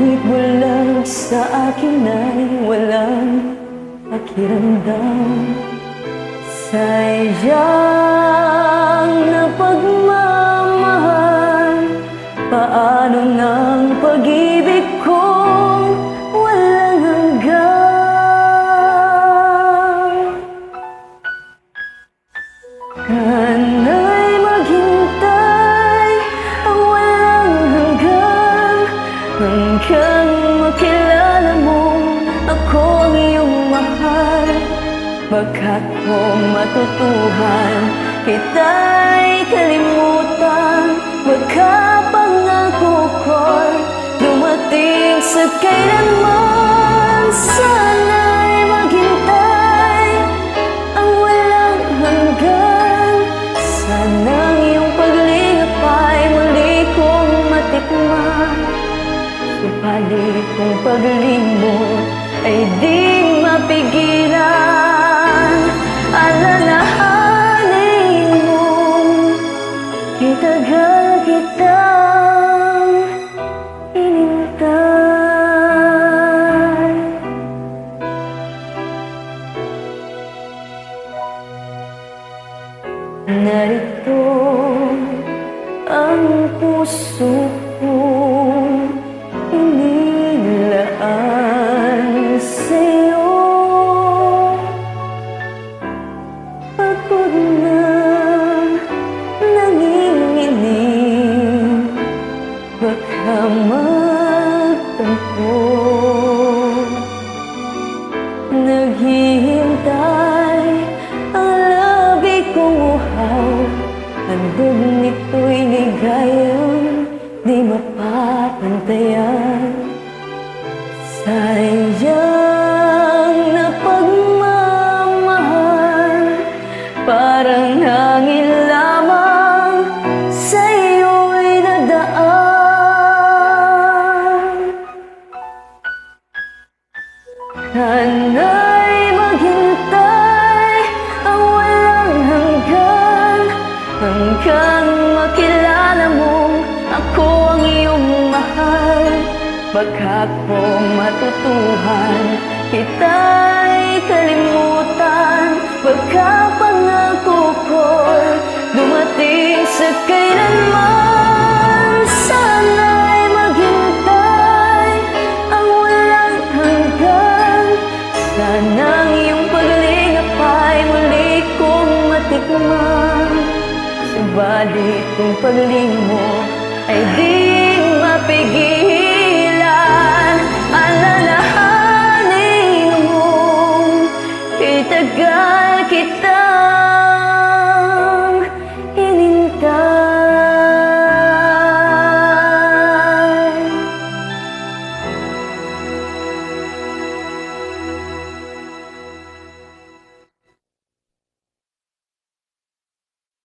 Kahit bulag sa akin ay walang pakiramdam. Sayang na pagmamahal, paano ng pag-ibig kong walang hanggan? Kana'y maghintay ang walang hanggan, hanggang makilala mo ako ang iyong mahal. Pagkat kung matutuhan kita'y kalimutan, magkapangako ko'y dumating sa kailanman. Sana'y maghintay ang walang hanggan, sana'ng iyong paglingap ay muli kong matikman. Subalit kung paglimot ay di mapigilan, alalahanin mo, itagal kitang inintay. Narito ang puso kong inilaan sa'yo. Pagod na nanginginig, baka magtampo. Naghihintay ang labi kong uhaw, handog nito'y ligayang di mapapantayan. Sayang na pagmamahal, parang hangin lamang sa'yo'y nadaan. Sana'y maghintay ang walang hanggan, hanggang makilala mo ako ang iyong mahal. Pagkat kung matutuhan kita'y kalimutan, pagkapangako ko'y dumating sa kailanman. Sana'y maghintay ang walang hanggan, sana'ng iyong paglingap ay muli kong matikman. Subalit kung paglimot ay di mapigilan, alalahanin mo, itagal kita